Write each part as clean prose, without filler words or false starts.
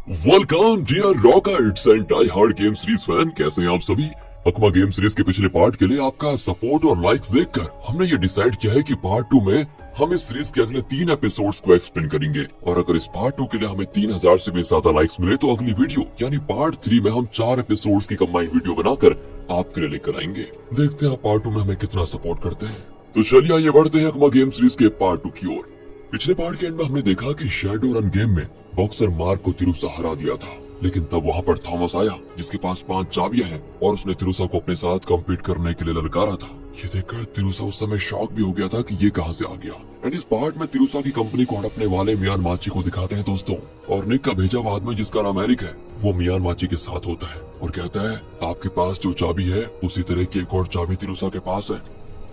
Welcome dear rockets and die hard game series fan, कैसे हैं आप सभी। अकमा गेम सीरीज के पिछले पार्ट के लिए आपका सपोर्ट और लाइक्स देखकर हमने ये डिसाइड किया है कि पार्ट 2 में हम इस सीरीज के अगले 3 एपिसोड्स को एक्सप्लेन करेंगे, और अगर इस पार्ट 2 के लिए हमें 3000 से भी ज्यादा लाइक्स मिले तो अगली वीडियो यानी पार्ट 3 में हम 4 एपिसोड्स की कंबाइंड वीडियो बनाकर आपके लिए लेकर आएंगे। देखते हैं पार्ट 2 में हमें कितना सपोर्ट करते हैं। तो चलिए आइए बढ़ते हैं अकमा गेम सीरीज के पार्ट 2 की ओर। पिछले पार्ट के एंड में हमने देखा कि शैडो रन गेम में बॉक्सर मार्क को तिरुसा हरा दिया था, लेकिन तब वहाँ पर थॉमस आया जिसके पास 5 चाबियां हैं और उसने तिरुसा को अपने साथ कम्पीट करने के लिए ललकारा था। ये देखकर तिरुसा उस समय शॉक भी हो गया था कि ये कहाँ से आ गया। एंड इस पार्ट में तिरुसा की कंपनी को हड़पने वाले मियान माची को दिखाते हैं दोस्तों, और निक का भेजा हुआ आदमी जिसका नाम एरिक है वो मियान माची के साथ होता है और कहता है आपके पास जो चाबी है उसी तरह की एक और चाबी तिरुसा के पास है,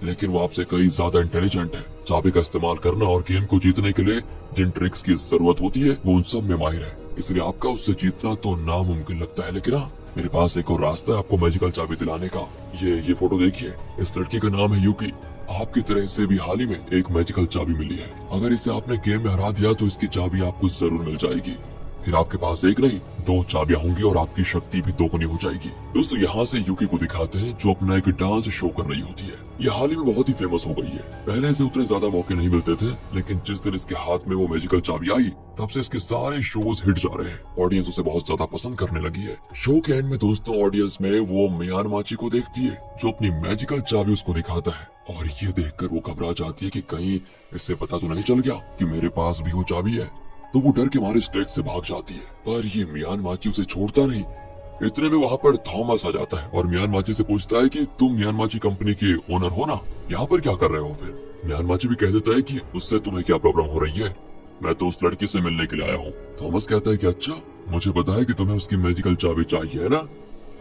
लेकिन वो आपसे कई ज्यादा इंटेलिजेंट है। चाबी का इस्तेमाल करना और गेम को जीतने के लिए जिन ट्रिक्स की जरूरत होती है वो उन सब में माहिर है, इसलिए आपका उससे जीतना तो नामुमकिन लगता है। लेकिन मेरे पास एक और रास्ता है आपको मैजिकल चाबी दिलाने का। ये फोटो देखिए, इस लड़की का नाम है यूकी। आपकी तरह इसे भी हाल ही में एक मैजिकल चाबी मिली है। अगर इसे आपने गेम में हरा दिया तो इसकी चाबी आपको जरूर मिल जाएगी। फिर आपके पास एक नहीं 2 चाबियां होंगी और आपकी शक्ति भी दोगुनी हो जाएगी। दोस्तों यहाँ से यूकी को दिखाते हैं जो अपना एक डांस शो कर रही होती है। ये हाल ही में बहुत ही फेमस हो गई है। पहले इसे उतने ज्यादा मौके नहीं मिलते थे, लेकिन जिस दिन इसके हाथ में वो मैजिकल चाबी आई तब से इसके सारे शोज हिट जा रहे हैं। ऑडियंस उसे बहुत ज्यादा पसंद करने लगी है। शो के एंड में दोस्तों ऑडियंस में वो मियान माची को देखती है जो अपनी मैजिकल चाबी उसको दिखाता है, और ये देखकर वो घबरा जाती है कि कहीं इससे पता तो नहीं चल गया कि मेरे पास भी वो चाबी है। तो वो डर के मारे स्टेज से भाग जाती है, पर ये मियान माची उसे छोड़ता नहीं। इतने में वहाँ पर थॉमस आ जाता है और मियान माची से पूछता है कि तुम मियान माची कंपनी के ओनर हो ना, यहाँ पर क्या कर रहे हो। फिर मियान माची भी कह देता है कि उससे तुम्हें क्या प्रॉब्लम हो रही है, मैं तो उस लड़की से मिलने के लिए आया हूँ। थॉमस कहता है कि अच्छा, मुझे पता है कि तुम्हें उसकी मैजिकल चाबी चाहिए है ना,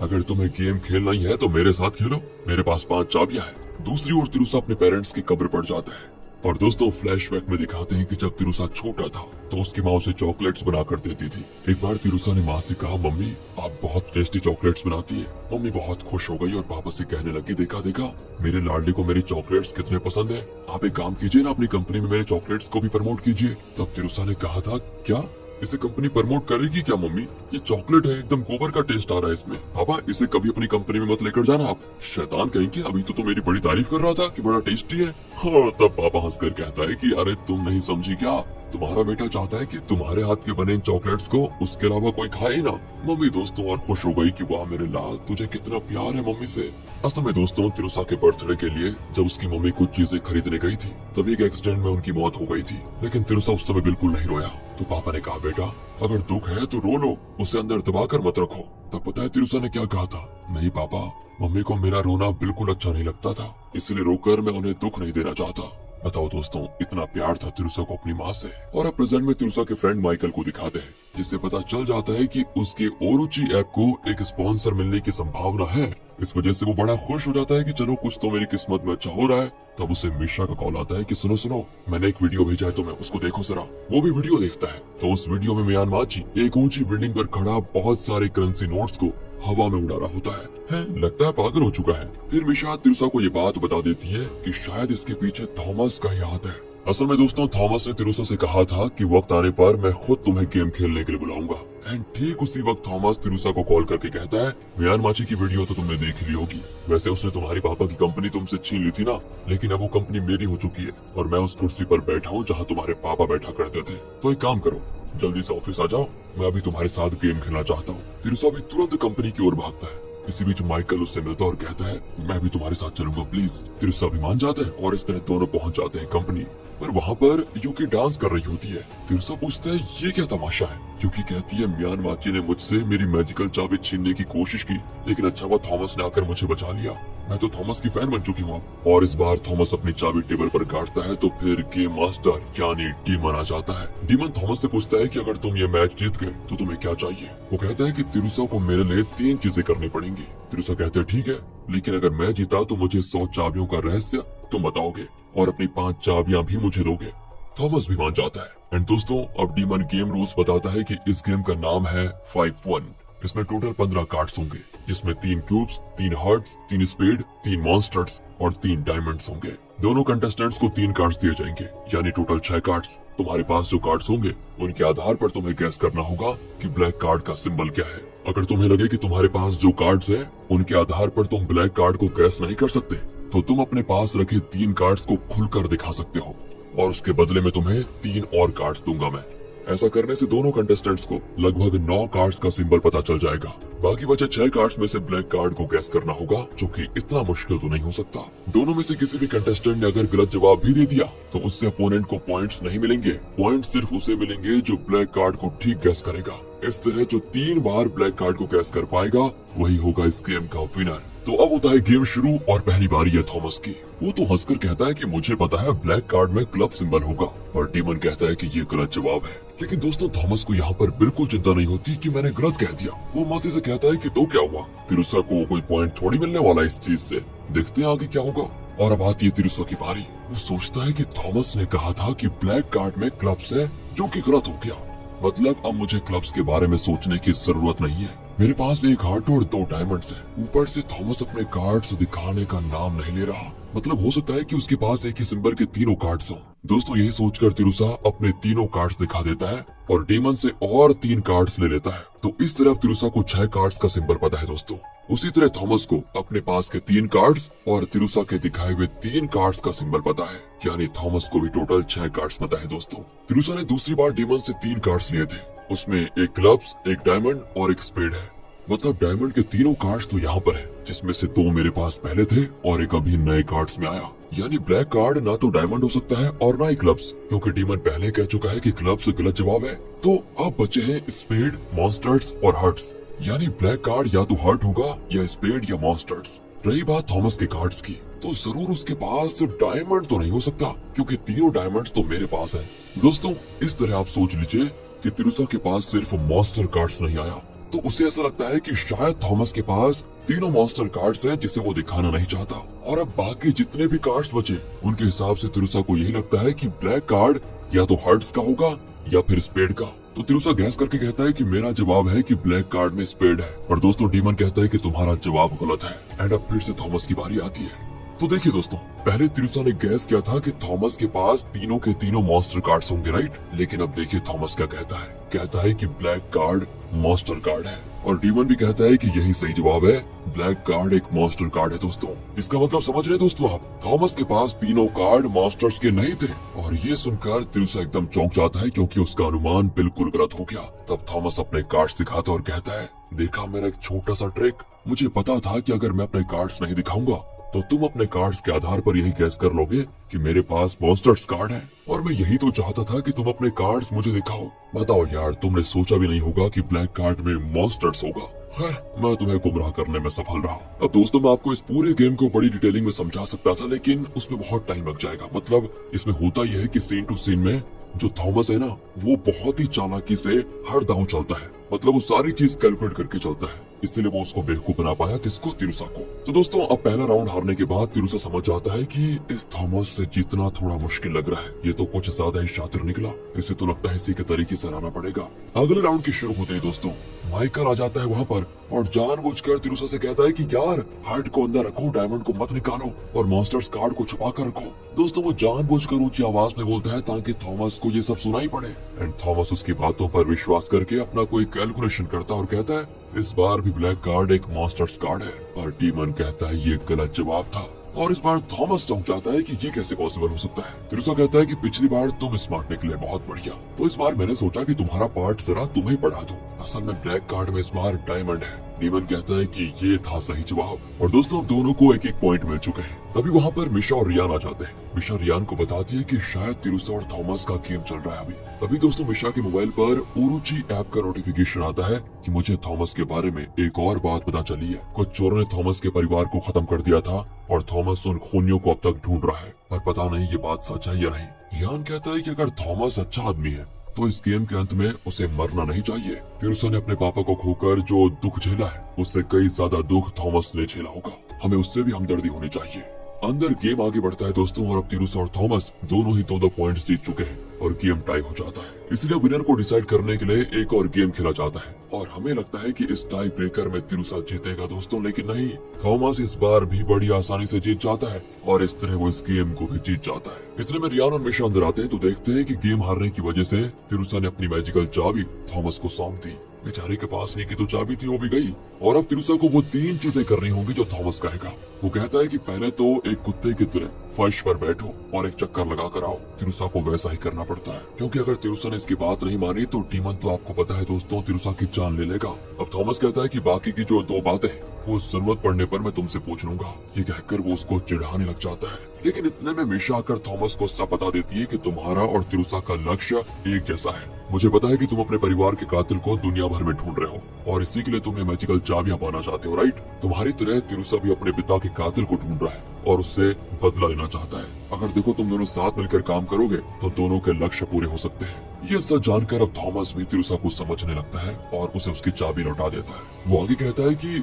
अगर तुम्हें गेम खेलना ही है तो मेरे साथ खेलो, मेरे पास 5 चाबियां हैं। दूसरी ओर तिरुसा अपने पेरेंट्स की कब्र पर जाता है, और दोस्तों फ्लैशबैक में दिखाते हैं कि जब तिरुसा छोटा था तो उसकी माँ उसे चॉकलेट्स बनाकर देती थी। एक बार तिरुसा ने माँ से कहा मम्मी आप बहुत टेस्टी चॉकलेट्स बनाती है। मम्मी बहुत खुश हो गई और पापा से कहने लगी देखा देखा मेरे लाडली को मेरी चॉकलेट्स कितने पसंद है, आप एक काम कीजिए ना अपनी कंपनी में मेरे चॉकलेट्स को भी प्रमोट कीजिए। तब तिरुसा ने कहा था क्या इसे कंपनी प्रमोट करेगी क्या मम्मी, ये चॉकलेट है एकदम गोबर का टेस्ट आ रहा है इसमें, पापा इसे कभी अपनी कंपनी में मत लेकर जाना आप, शैतान कहेंगे, अभी तो मेरी बड़ी तारीफ कर रहा था कि बड़ा टेस्टी है। हाँ, तब पापा हंसकर कहता है कि अरे तुम नहीं समझी क्या, तुम्हारा बेटा चाहता है कि तुम्हारे हाथ के बने इन चॉकलेट्स को उसके अलावा कोई खाए ना। मम्मी दोस्तों और खुश हो गई कि वाह मेरे लाल तुझे कितना प्यार है मम्मी से। असल में दोस्तों तिरुसा के बर्थडे के लिए जब उसकी मम्मी कुछ चीजें खरीदने गई थी तभी एक एक्सीडेंट में उनकी मौत हो गई थी, लेकिन तिरुसा उस समय बिल्कुल नहीं रोया। तो पापा ने कहा बेटा अगर दुख है तो रो लो, उसे अंदर दबा कर मत रखो। तब पता है तिरुसा ने क्या कहा था, नहीं पापा मम्मी को मेरा रोना बिल्कुल अच्छा नहीं लगता था, इसलिए रोकर मैं उन्हें दुख नहीं देना चाहता। बताओ दोस्तों इतना प्यार था तिरुसा को अपनी माँ से। और अब प्रेजेंट में तिरुसा के फ्रेंड माइकल को दिखाते हैं, जिससे पता चल जाता है कि उसके ओरुचि ऐप को एक स्पॉन्सर मिलने की संभावना है। इस वजह से वो बड़ा खुश हो जाता है कि चलो कुछ तो मेरी किस्मत में अच्छा हो रहा है। तब उसे मिश्रा का कॉल आता है कि सुनो सुनो मैंने एक वीडियो भेजा है तुम्हें, उसको देखो जरा। वो भी वीडियो देखता है तो उस वीडियो में मियान माची एक ऊंची बिल्डिंग पर खड़ा बहुत सारे करेंसी नोट्स को हवा में उड़ा रहा होता है। लगता है पागल हो चुका है। फिर मिशा तिरुसा को ये बात बता देती है कि शायद इसके पीछे थॉमस का ही हाथ है। असल में दोस्तों थॉमस ने तिरुसा से कहा था कि वक्त आने पर मैं खुद तुम्हें गेम खेलने के लिए बुलाऊंगा। एंड ठीक उसी वक्त थॉमस तिरुसा को कॉल करके कहता है मियान माची की वीडियो तो तुमने देख ली होगी, वैसे उसने तुम्हारी पापा की कंपनी तुमसे छीन ली थी ना, लेकिन अब वो कंपनी मेरी हो चुकी है और मैं उस कुर्सी पर बैठा हूँ जहाँ तुम्हारे पापा बैठा करते थे। तो एक काम करो जल्दी से ऑफिस आ जाओ, मैं अभी तुम्हारे साथ गेम खेलना चाहता हूँ। तिरुसा भी तुरंत कंपनी की ओर भागता है। इसी बीच माइकल उससे मिलता है और कहता है मैं भी तुम्हारे साथ चलूंगा प्लीज। तिरुसा भी मान जाता है और इस तरह दोनों पहुंच जाते हैं कंपनी। पर वहाँ पर यूकी डांस कर रही होती है। तिरुसा पूछता है ये क्या तमाशा है। यूकी कहती है मियान माची ने मुझसे मेरी मैजिकल चाबी छीनने की कोशिश की, लेकिन अच्छा हुआ थॉमस ने आकर मुझे बचा लिया, मैं तो थॉमस की फैन बन चुकी हूँ। और इस बार थॉमस अपनी चाबी टेबल पर गाड़ता है तो फिर गेम मास्टर यानी डीमन आ जाता है। डीमन थॉमस से पूछता है कि अगर तुम ये मैच जीत गए तो तुम्हें क्या चाहिए। वो कहता है कि तिरुसा को मेरे लिए 3 चीजें करनी पड़ेंगी। तिरुसा कहते हैं ठीक है, लेकिन अगर मैं जीता तो मुझे 100 चाबियों का रहस्य तुम बताओगे और अपनी 5 चाबियां भी मुझे दोगे। थॉमस भी मान जाता है। एंड दोस्तों अब डीमन गेम रूल्स बताता है कि इस गेम का नाम है 5-1। इसमें टोटल 15 कार्ड्स होंगे, जिसमें 3 क्यूब्स, 3 हार्ट्स, 3 स्पेड, 3 मॉन्स्टर्स और 3 डायमंड्स होंगे। दोनों कंटेस्टेंट्स को 3 कार्ड्स दिए जाएंगे, यानी टोटल 6 कार्ड्स। तुम्हारे पास जो कार्ड्स होंगे उनके आधार पर तुम्हें गैस करना होगा कि ब्लैक कार्ड का सिंबल क्या है। अगर तुम्हें लगे कि तुम्हारे पास जो कार्ड्स हैं उनके आधार पर तुम ब्लैक कार्ड को गैस नहीं कर सकते, तो तुम अपने पास रखे 3 कार्ड्स को खुलकर दिखा सकते हो और उसके बदले में तुम्हें 3 और कार्ड्स दूंगा मैं। ऐसा करने से दोनों कंटेस्टेंट्स को लगभग 9 कार्ड्स का सिंबल पता चल जाएगा। बाकी बचे 6 कार्ड्स में से ब्लैक कार्ड को गैस करना होगा, जो कि इतना मुश्किल तो नहीं हो सकता। दोनों में से किसी भी कंटेस्टेंट ने अगर गलत जवाब भी दे दिया तो उससे अपोनेंट को पॉइंट्स नहीं मिलेंगे। पॉइंट्स सिर्फ उसे मिलेंगे जो ब्लैक कार्ड को ठीक गैस करेगा। इस तरह जो 3 बार ब्लैक कार्ड को गैस कर पाएगा वही होगा इस गेम का विनर। तो अब होता है गेम शुरू और पहली बारी है थॉमस की। वो तो हंसकर कहता है कि मुझे पता है ब्लैक कार्ड में क्लब सिंबल होगा, और डीमन कहता है कि ये गलत जवाब है। लेकिन दोस्तों थॉमस को यहाँ पर बिल्कुल चिंता नहीं होती कि मैंने गलत कह दिया। वो मस्ती से कहता है कि तो क्या हुआ, तिरुसा को कोई पॉइंट थोड़ी मिलने वाला इस चीज से, देखते हैं आगे क्या होगा। और अब आती है तिरुसा की बारी। वो सोचता है कि थॉमस ने कहा था कि ब्लैक कार्ड में क्लब्स है, जो कि गलत हो गया। मतलब अब मुझे क्लब्स के बारे में सोचने की जरूरत नहीं है। मेरे पास 1 हार्ट और 2 डायमंड्स हैं। ऊपर से थॉमस अपने कार्ड्स दिखाने का नाम नहीं ले रहा। मतलब हो सकता है कि उसके पास एक ही सिंबल के 3 कार्ड्स हों। दोस्तों यही सोचकर तिरुसा अपने 3 कार्ड्स दिखा देता है और डीमन से और 3 कार्ड्स ले लेता है। तो इस तरह तिरुसा को 6 कार्ड्स का सिंबल पता है दोस्तों। उसी तरह थॉमस को अपने पास के 3 कार्ड्स और तिरुसा के दिखाए हुए 3 कार्ड्स का सिंबल पता है, यानी थॉमस को भी टोटल 6 कार्ड्स पता है दोस्तों। तिरुसा ने दूसरी बार डीमन से 3 कार्ड्स लिए थे। उसमें एक क्लब्स, एक डायमंड और एक स्पेड है। मतलब डायमंड के 3 कार्ड्स तो यहाँ पर है, जिसमें से 2 मेरे पास पहले थे और एक अभी नए कार्ड्स में आया। यानी ब्लैक कार्ड ना तो डायमंड हो सकता है और ना ही क्लब्स, क्योंकि डीमन पहले कह चुका है कि क्लब्स गलत जवाब है। तो अब बचे हैं स्पेड, मॉन्स्टर्स और हर्ट्स। यानी ब्लैक कार्ड या तो हर्ट होगा या स्पेड या मॉन्स्टर्स। रही बात थॉमस के कार्ड्स की, तो जरूर उसके पास डायमंड तो नहीं हो सकता, क्योंकि 3 डायमंड्स तो मेरे पास है। दोस्तों इस तरह आप सोच लीजिए कि तिरुसा के पास सिर्फ मॉन्स्टर कार्ड्स नहीं आया, तो उसे ऐसा लगता है कि शायद थॉमस के पास 3 मॉन्स्टर कार्ड्स हैं जिसे वो दिखाना नहीं चाहता। और अब बाकी जितने भी कार्ड्स बचे उनके हिसाब से तिरुसा को यही लगता है कि ब्लैक कार्ड या तो हर्ट्स का होगा या फिर स्पेड का। तो तिरुसा गैस करके कहता है कि मेरा जवाब है कि ब्लैक कार्ड में स्पेड है, पर दोस्तों डीमन कहता है कि तुम्हारा जवाब गलत है। एंड अब फिर से थॉमस की बारी आती है। तो देखिए दोस्तों, पहले तिरुसा ने गैस किया था कि थॉमस के पास तीनों के तीनों मॉन्स्टर कार्ड्स होंगे, राइट। लेकिन अब देखिए थॉमस क्या कहता है कि ब्लैक कार्ड मॉन्स्टर कार्ड है, और डीमन भी कहता है कि यही सही जवाब है, ब्लैक कार्ड एक मॉन्स्टर कार्ड है। दोस्तों इसका मतलब समझ रहे दोस्तों आप, थॉमस के पास तीनों कार्ड मॉन्स्टर्स के नहीं थे। और ये सुनकर तिरुसा एकदम चौंक जाता है, क्योंकि उसका अनुमान बिल्कुल गलत हो गया। तब थॉमस अपने कार्ड्स दिखाता और कहता है, देखा मेरा एक छोटा सा ट्रिक, मुझे पता था कि अगर मैं अपने कार्ड्स नहीं दिखाऊंगा तो तुम अपने कार्ड्स के आधार पर यही गैस कर लोगे कि मेरे पास मॉन्स्टर्स कार्ड है, और मैं यही तो चाहता था कि तुम अपने कार्ड्स मुझे दिखाओ। बताओ यार, तुमने सोचा भी नहीं होगा कि ब्लैक कार्ड में मॉन्स्टर्स होगा। खैर, मैं तुम्हें गुमराह करने में सफल रहा। अब दोस्तों मैं आपको इस पूरे गेम को बड़ी डिटेलिंग में समझा सकता था, लेकिन उसमें बहुत टाइम लग जाएगा। मतलब इसमें होता यह है कि सीन टू सीन में जो थॉमस है ना, वो बहुत ही चालाकी से हर दांव चलता है। मतलब वो सारी चीज कैलकुलेट करके चलता है, इसलिए वो उसको बेवकूफ बना पाया। किसको? तिरुसा को। तो दोस्तों अब पहला राउंड हारने के बाद तिरुसा समझ जाता है कि इस थॉमस से जीतना थोड़ा मुश्किल लग रहा है। ये तो कुछ ज्यादा ही शातिर निकला, इसे तो लगता है इसी के तरीके से रहना पड़ेगा। अगले राउंड की शुरू होते ही दोस्तों माइकल आ जाता है वहाँ पर और जानबूझकर तिरुसा से कहता है कि यार हार्ट को अंदर रखो, डायमंड को मत निकालो और मॉन्स्टर्स कार्ड को छुपा कर रखो। दोस्तों वो जानबूझकर ऊंची आवाज में बोलता है ताकि थॉमस को ये सब सुनाई पड़े। एंड थॉमस उसकी बातों पर विश्वास करके अपना कोई कैलकुलेशन करता और कहता है इस बार भी ब्लैक कार्ड एक मॉन्स्टर्स कार्ड है। पर डीमन कहता है ये गलत जवाब था, और इस बार थॉमस चौंक जाता है कि ये कैसे पॉसिबल हो सकता है। तिरुसा कहता है कि पिछली बार तुम स्मार्ट निकले, बहुत बढ़िया, तो इस बार मैंने सोचा कि तुम्हारा पार्ट जरा तुम्हें पढ़ा दूं। असल में ब्लैक कार्ड में इस बार डायमंड है। डीमन कहता है कि ये था सही जवाब, और दोस्तों अब दोनों को एक एक पॉइंट मिल चुके हैं। तभी वहाँ पर मिशा और रियान आ जाते हैं। मिशा रियान को बताती है कि शायद तिरुसा और थॉमस का गेम चल रहा है अभी। तभी दोस्तों मिशा के मोबाइल पर उरुची ऐप का नोटिफिकेशन आता है कि मुझे थॉमस के बारे में एक और बात पता चली है। कुछ चोरों ने थॉमस के परिवार को खत्म कर दिया था और थॉमस उन खूनियों को अब तक ढूंढ रहा है, पर पता नहीं ये बात सच है या नहीं। रियान कहता है कि अगर थॉमस अच्छा आदमी है तो इस गेम के अंत में उसे मरना नहीं चाहिए। तिरुसा ने अपने पापा को खोकर जो दुख झेला है उससे कई ज्यादा दुख थॉमस ने झेला होगा, हमें उससे भी हमदर्दी होनी चाहिए। अंदर गेम आगे बढ़ता है दोस्तों, और अब तिरुसा और थॉमस दोनों ही 2-2 पॉइंट्स जीत चुके हैं और गेम टाई हो जाता है। इसलिए विनर को डिसाइड करने के लिए एक और गेम खेला जाता है और हमें लगता है कि इस टाई ब्रेकर में तिरुसा जीतेगा दोस्तों, लेकिन नहीं, थॉमस इस बार भी बड़ी आसानी से जीत जाता है और इस तरह वो इस गेम को भी जीत जाता है। इसलिए में रियान और मिशा अंदर आते हैं तो देखते हैं कि गेम हारने की वजह से तिरुसा ने अपनी मैजिकल चाबी थॉमस को सौंप दी। बेचारे के पास एक ही तो चाबी थी, वो भी गई और अब तिरुसा को वो 3 चीजें करनी होंगी जो थॉमस कहेगा। वो कहता है कि पहले तो एक कुत्ते की तरह फर्श पर बैठो और एक चक्कर लगा कर आओ। तिरुसा को वैसा ही करना पड़ता है, क्योंकि अगर तिरुसा ने इसकी बात नहीं मानी तो डीमन तो आपको पता है दोस्तों तिरुसा की जान ले लेगा। अब थॉमस कहता है कि बाकी की जो 2 बातें वो जरूरत पड़ने पर मैं तुमसे पूछ लूंगा। ये कहकर वो उसको चिढ़ाने लग जाता है, लेकिन इतने में मिशा आकर थॉमस को सब बता देती है कि तुम्हारा और तिरुसा का लक्ष्य एक जैसा है। मुझे पता है कि तुम अपने परिवार के कातिल को दुनिया भर में ढूंढ रहे हो और इसी के लिए तुम्हें मैजिकल चाबियां पाना चाहते हो, राइट? तुम्हारी तरह तिरुसा भी अपने पिता के कातिल को ढूंढ रहा है और उससे बदला लेना चाहता है। अगर देखो तुम दोनों साथ मिलकर काम करोगे तो दोनों के लक्ष्य पूरे हो सकते हैं। ये सब जानकर अब थॉमस भी तिरुसा को समझने लगता है और उसे उसकी चाबी लौटा देता है। वो आगे कहता है कि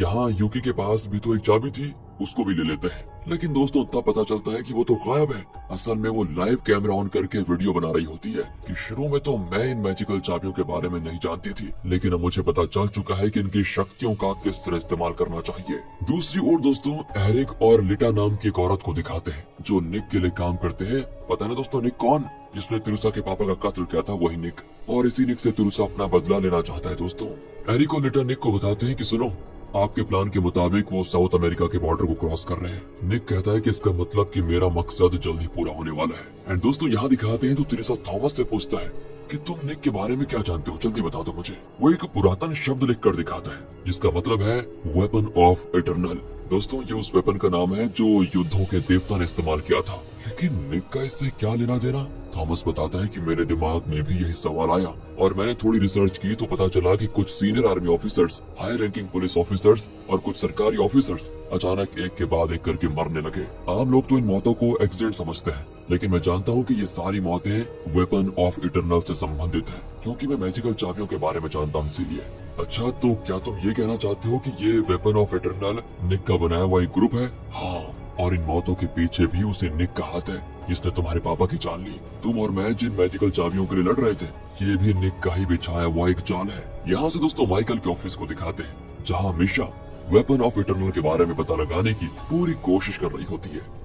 यहाँ यूकी के पास भी तो एक चाबी थी, उसको भी ले लेते हैं। लेकिन दोस्तों तब पता चलता है कि वो तो गायब है। असल में वो लाइव कैमरा ऑन करके वीडियो बना रही होती है कि शुरू में तो मैं इन मैजिकल चाबियों के बारे में नहीं जानती थी, लेकिन अब मुझे पता चल चुका है कि इनकी शक्तियों का किस तरह इस्तेमाल करना चाहिए। दूसरी ओर दोस्तों एरिक और लिटा नाम की एक औरत को दिखाते हैं जो निक के लिए काम करते हैं। पता नहीं दोस्तों निक कौन? जिसने तिरुसा के पापा का कत्ल किया था, वही निक। और इसी निक से तिरुसा अपना बदला लेना चाहता है दोस्तों। एरिक और लिटा निक को बताते हैं कि सुनो, आपके प्लान के मुताबिक वो साउथ अमेरिका के बॉर्डर को क्रॉस कर रहे हैं। निक कहता है कि इसका मतलब कि मेरा मकसद जल्दी पूरा होने वाला है। एंड दोस्तों यहाँ दिखाते हैं तो तिरुसा थॉमस से पूछता है कि तुम निक के बारे में क्या जानते हो, जल्दी बता दो मुझे। वो एक पुरातन शब्द लिख कर दिखाता है जिसका मतलब है वेपन ऑफ इटर्नल। दोस्तों ये उस वेपन का नाम है जो युद्धों के देवता ने इस्तेमाल किया था। लेकिन निक का इससे क्या लेना देना? थॉमस बताता है कि मेरे दिमाग में भी यही सवाल आया और मैंने थोड़ी रिसर्च की तो पता चला कि कुछ senior army officers, high ranking police officers और कुछ सरकारी ऑफिसर्स अचानक एक के बाद एक करके मरने लगे। आम लोग तो इन मौतों को एक्सीडेंट समझते हैं, लेकिन मैं जानता हूँ कि ये सारी मौतें वेपन ऑफ इटर्नल से संबंधित है, क्योंकि मैं मैजिकल चाबियों के बारे में जानता हूँ इसीलिए। अच्छा तो क्या तुम ये कहना चाहते हो कि ये वेपन ऑफ इटर्नल निक का बनाया हुआ एक ग्रुप है? हाँ, और इन मौतों के पीछे भी उसे निक का हाथ है जिसने तुम्हारे पापा की जान ली। तुम और मैं जिन मैजिकल चाबियों के लिए लड़ रहे थे ये भी निक का ही बिछाया हुआ एक जाल है। यहाँ से दोस्तों माइकल के ऑफिस को दिखाते हैं जहाँ मिशा वेपन ऑफ इटर्नल के बारे में पता लगाने की पूरी कोशिश कर रही होती है।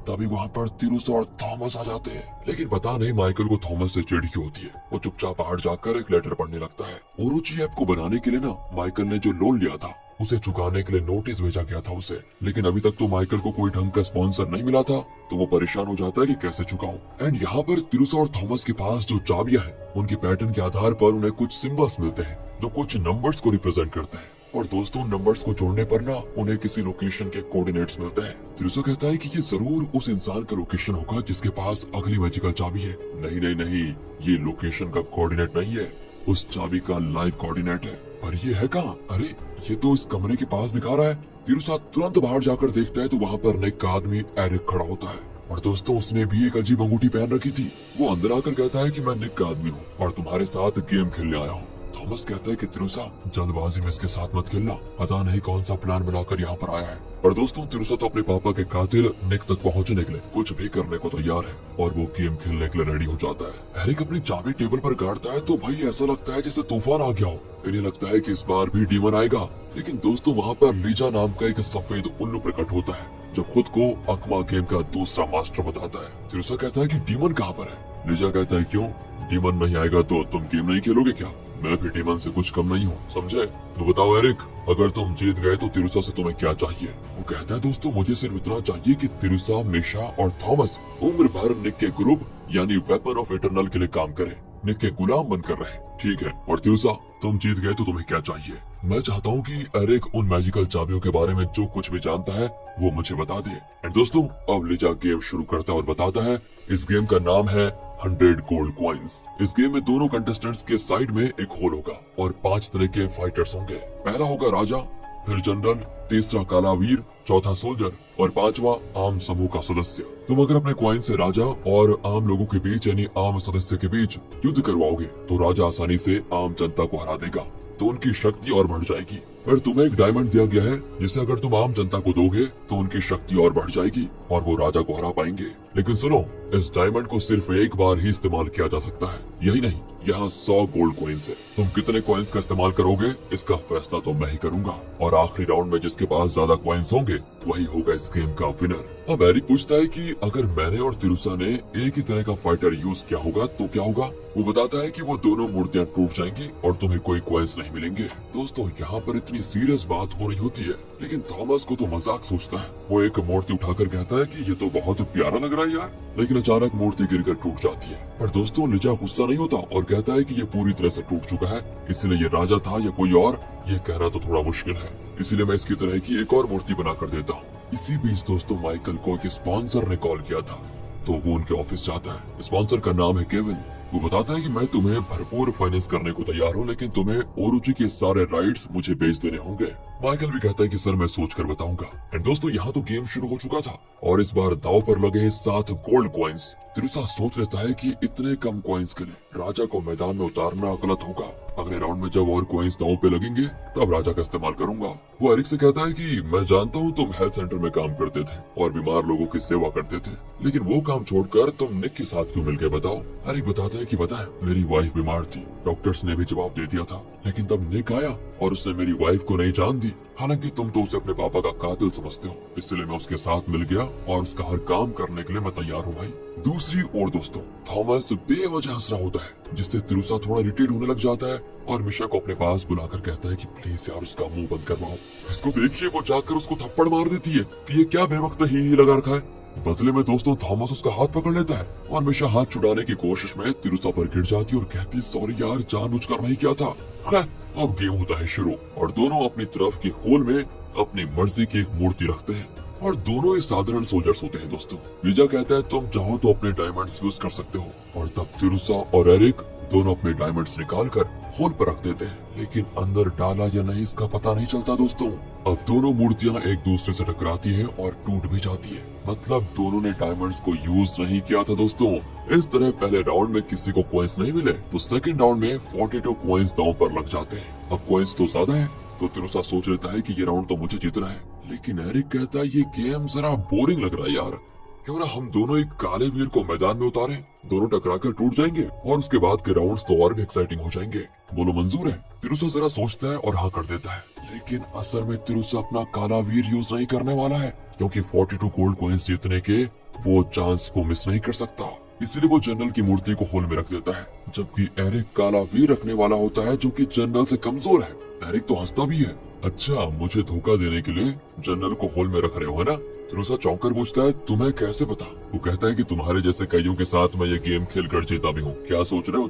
तभी वहाँ पर तिरुसा और थॉमस आ जाते हैं, लेकिन पता नहीं माइकल को थॉमस से चिढ़ क्यों होती है। वो चुपचाप बाहर जाकर एक लेटर पढ़ने लगता है। ओरोची ऐप को बनाने के लिए ना माइकल ने जो लोन लिया था उसे चुकाने के लिए नोटिस भेजा गया था उसे, लेकिन अभी तक तो माइकल को कोई ढंग का स्पॉन्सर नहीं मिला था, तो वो परेशान हो जाता है कि कैसे चुकाऊं। एंड यहाँ पर तिरुसा और थॉमस के पास जो चाबियां हैं उनके पैटर्न के आधार पर उन्हें कुछ सिंबल्स मिलते हैं जो कुछ नंबर्स को रिप्रेजेंट करते हैं। और दोस्तों नंबर्स को जोड़ने पर ना उन्हें किसी लोकेशन के कोऑर्डिनेट्स मिलते हैं। तिरुसा कहता है कि ये जरूर उस इंसान का लोकेशन होगा जिसके पास अगली मैजिकल चाबी है। नहीं नहीं नहीं, ये लोकेशन का कोऑर्डिनेट नहीं है, उस चाबी का लाइव कोऑर्डिनेट है। पर ये है कहाँ? अरे ये तो इस कमरे के पास दिखा रहा है। तिरुसा तुरंत बाहर जाकर देखता है तो वहाँ पर निक का आदमी एरिक खड़ा होता है और दोस्तों उसने भी एक अजीब अंगूठी पहन रखी थी। वो अंदर आकर कहता है कि मैं निक का आदमी हूँ और तुम्हारे साथ गेम खेलने आया हूँ। थॉमस कहता है कि तिरुसा जल्दबाजी में इसके साथ मत खेलना, पता नहीं कौन सा प्लान बनाकर यहाँ पर आया है। पर दोस्तों तिरुसा तो अपने पापा के कातिल निक तक पहुँचने के लिए कुछ भी करने को तैयार है और वो गेम खेलने के लिए रेडी हो जाता है। एरिक अपनी चाबी टेबल पर गाड़ता है तो भाई ऐसा लगता है जैसे तूफान आ गया हो। इन्हें लगता है कि इस बार भी डीमन आएगा, लेकिन दोस्तों वहाँ पर लीजा नाम का एक सफेद उल्लू प्रकट होता है जो खुद को अकमा गेम का दूसरा मास्टर बताता है। तिरुसा कहता है कि डीमन कहाँ पर है? लीजा कहता है क्यों, डीमन नहीं आएगा तो तुम गेम नहीं खेलोगे क्या? मैं भी डीमन से कुछ कम नहीं हूँ, समझे? तो बताओ एरिक, अगर तुम जीत गए तो तिरुसा से तुम्हें क्या चाहिए? वो कहता है दोस्तों मुझे सिर्फ इतना चाहिए कि तिरुसा, मिशा और थॉमस उम्र भर निक के ग्रुप यानी वेपन ऑफ इटर्नल के लिए काम करें, निक के गुलाम बनकर रहे। ठीक है, और तिरुसा तुम जीत गए तो तुम्हें क्या चाहिए? मैं चाहता हूँ कि एरिक उन मैजिकल चाबियों के बारे में जो कुछ भी जानता है वो मुझे बता दे। एंड दोस्तों अब लीजा गेम शुरू करता है और बताता है इस गेम का नाम है 100 गोल्ड कॉइन्स। इस गेम में दोनों कंटेस्टेंट्स के साइड में एक होल होगा और 5 तरह के फाइटर्स होंगे। पहला होगा राजा, फिर जनरल, तीसरा काला वीर, चौथा सोल्जर और 5वां आम समूह का सदस्य। तुम अगर अपने कॉइन से राजा और आम लोगों के बीच यानी आम सदस्य के बीच युद्ध करवाओगे तो राजा आसानी से आम जनता को हरा देगा, तो उनकी शक्ति और बढ़ जाएगी। पर तुम्हें एक डायमंड दिया गया है जिसे अगर तुम आम जनता को दोगे तो उनकी शक्ति और बढ़ जाएगी और वो राजा को हरा पाएंगे। लेकिन सुनो, इस डायमंड को सिर्फ एक बार ही इस्तेमाल किया जा सकता है। यही नहीं, यहाँ 100 गोल्ड कॉइन्स है। तुम कितने कॉइन्स का इस्तेमाल करोगे इसका फैसला तो मैं ही करूंगा, और आखिरी राउंड में जिसके पास ज्यादा कॉइन्स होंगे वही होगा इस गेम का विनर। अब एरिक पूछता है कि अगर मैंने और तिरुसा ने एक ही तरह का फाइटर यूज किया होगा तो क्या होगा। वो बताता है कि वो दोनों मूर्तियां टूट जाएंगी और तुम्हें कोई कॉइन्स नहीं मिलेंगे। दोस्तों, यहाँ पर इतनी सीरियस बात हो रही होती है, लेकिन थॉमस को तो मजाक सोचता है। वो एक मूर्ति उठाकर कहता है कि ये तो बहुत प्यारा लग रहा है यार, लेकिन अचानक मूर्ति गिरकर टूट जाती है। पर दोस्तों, लिजा गुस्सा नहीं होता और कहता है कि ये पूरी तरह से टूट चुका है, इसलिए ये राजा था या कोई और, ये कहना तो थोड़ा मुश्किल है, इसलिए मैं इसकी तरह की एक और मूर्ति बना कर देता हूँ। इसी बीच दोस्तों, माइकल को एक स्पॉन्सर ने कॉल किया था, तो वो उनके ऑफिस जाता है। स्पॉन्सर का नाम है केविन। वो बताता है कि मैं तुम्हें भरपूर फाइनेंस करने को तैयार हूँ, लेकिन तुम्हें ओरुची के सारे राइट्स मुझे बेच देने होंगे। माइकल भी कहता है कि सर मैं सोच कर बताऊंगा। एंड दोस्तों, यहाँ तो गेम शुरू हो चुका था और इस बार दाव पर लगे हैं 7 गोल्ड कॉइन्स। तिरुसा सोच लेता है कि इतने कम कॉइन्स के लिए राजा को मैदान में उतारना गलत होगा। अगले राउंड में जब और कॉइन्स दाव पे लगेंगे तब राजा का इस्तेमाल करूंगा। वो एरिक से कहता है कि मैं जानता हूँ तुम हेल्थ सेंटर में काम करते थे और बीमार लोगों की सेवा करते थे, लेकिन वो काम छोड़कर तुम निक के साथ क्यों मिल गए बताओ। एरिक बताता है कि पता है, मेरी वाइफ बीमार थी, डॉक्टर्स ने भी जवाब दे दिया था, लेकिन तब निक आया और उसने मेरी वाइफ को नहीं जान दी। हालांकि तुम तो उसे अपने पापा का कातिल समझते हो, इसलिए मैं उसके साथ मिल गया और उसका हर काम करने के लिए मैं तैयार हूँ भाई। दूसरी ओर दोस्तों, थॉमस बेवजह हंस रहा होता है, जिससे तिरुसा थोड़ा इरिटेट होने लग जाता है और मिशा को अपने पास बुलाकर कहता है कि प्लीज यार उसका मुंह बंद करवाओ। इसको देखिए, वो जाकर उसको थप्पड़ मार देती है कि ये क्या बेवक्त ही लगा रखा है। बदले में दोस्तों थॉमस उसका हाथ पकड़ लेता है और मिशा हाथ छुड़ाने की कोशिश में तिरुसा पर गिर जाती है और कहती है सॉरी यार, जानबूझकर नहीं किया था। खैर, अब गेम होता है शुरू और दोनों अपनी तरफ के होल में अपनी मर्जी की एक मूर्ति रखते हैं और दोनों ही साधारण सोल्जर्स होते हैं दोस्तों। लिजा कहता है तुम चाहो तो अपने डायमंड्स यूज कर सकते हो, और तब तिरुसा और एरिक दोनों अपने डायमंड्स निकाल कर होल पर रख देते हैं, लेकिन अंदर डाला या नहीं इसका पता नहीं चलता दोस्तों। अब दोनों मूर्तियां एक दूसरे से टकराती हैं और टूट भी जाती है, मतलब दोनों ने डायमंड्स को यूज नहीं किया था दोस्तों। इस तरह पहले राउंड में किसी को कॉइन्स नहीं मिले तो सेकंड राउंड में 42 कॉइन्स दांव पर लग जाते हैं। अब कॉइन्स तो ज्यादा है तो तिरुसा सोच लेता है कि ये राउंड तो मुझे जीतना है, लेकिन एरिक कहता है ये गेम जरा बोरिंग लग रहा है यार, क्यों ना हम दोनों एक काले वीर को मैदान में उतारें, दोनों टकराकर टूट जाएंगे और उसके बाद के राउंड्स तो और भी एक्साइटिंग हो जाएंगे। बोलो मंजूर है? तिरुसा जरा सोचता है और हाँ कर देता है, लेकिन असल में तिरुसा अपना काला वीर यूज नहीं करने वाला है, क्योंकि 42 गोल्ड कॉइन्स जीतने के वो चांस को मिस नहीं कर सकता, इसलिए वो जनरल की मूर्ति को होल में रख देता है, जबकि एरिक काला वीर रखने वाला होता है जो कि जनरल से कमजोर है। एरिक तो हंसता भी है, अच्छा मुझे धोखा देने के लिए जनरल को होल में रख रहे हो है ना? तिरुसा चौंकर पूछता है तुम्हें कैसे पता? वो कहता है कि तुम्हारे जैसे कईयों के साथ मैं ये गेम खेलकर जीता भी हूँ। क्या सोच रहे हो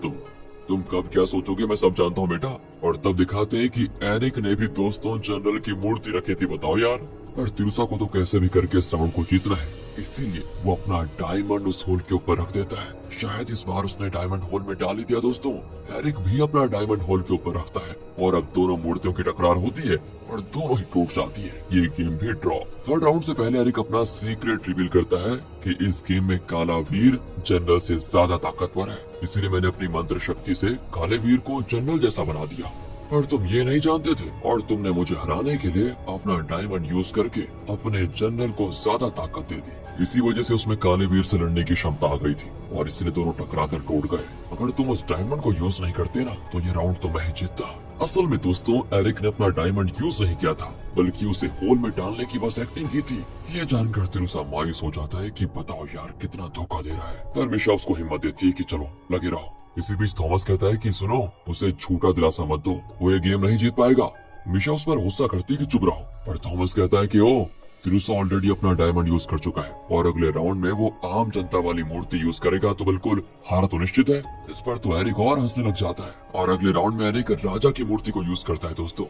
तुम कब क्या सोचोगे मैं सब जानता हूँ बेटा। और तब दिखाते हैं कि एरिक ने भी दोस्तों जनरल की मूर्ति रखी थी, बताओ यार। पर तिरुसा को तो कैसे भी करके इस राउंड को जीतना है, इसीलिए वो अपना डायमंड उस होल के ऊपर रख देता है। शायद इस बार उसने डायमंड होल में डाल ही दिया दोस्तों। एरिक भी अपना डायमंड होल के ऊपर रखता है और अब दोनों मूर्तियों की टकरार होती है और दोनों ही टूट जाती है। ये गेम भी ड्रॉ। थर्ड राउंड से पहले एरिक अपना सीक्रेट रिवील करता है कि इस गेम में काला वीर जनरल से ज्यादा ताकतवर है, इसीलिए मैंने अपनी मंत्र शक्ति से काले वीर को जनरल जैसा बना दिया। पर तुम ये नहीं जानते थे और तुमने मुझे हराने के लिए अपना डायमंड यूज करके अपने जनरल को ज्यादा ताकत दे दी। इसी वजह से उसमें काले वीर से लड़ने की क्षमता आ गई थी और इसलिए दोनों टकरा कर टूट गए। अगर तुम उस डायमंड को यूज नहीं करते ना तो ये राउंड तो मैं ही जीतता। असल में दोस्तों एरिक ने अपना डायमंड यूज नहीं किया था, बल्कि उसे होल में डालने की बस एक्टिंग की थी। ये जानकर तिरुसा मायूस हो जाता है कि बताओ यार कितना धोखा दे रहा है। पर मिशा उसको हिम्मत देती है कि चलो लगे रहो। इसी बीच थॉमस कहता है कि सुनो, उसे झूठा दिलासा मत दो, वो ये गेम नहीं जीत पाएगा। मिशा उस पर गुस्सा करती है कि चुप रहो, पर थॉमस कहता है कि ओ तिरुसा ऑलरेडी अपना डायमंड यूज कर चुका है और अगले राउंड में वो आम जनता वाली मूर्ति यूज करेगा तो बिल्कुल हार तो निश्चित है। इस पर तो एरिक और हंसने लग जाता है और अगले राउंड में एरिक राजा की मूर्ति को यूज करता है दोस्तों।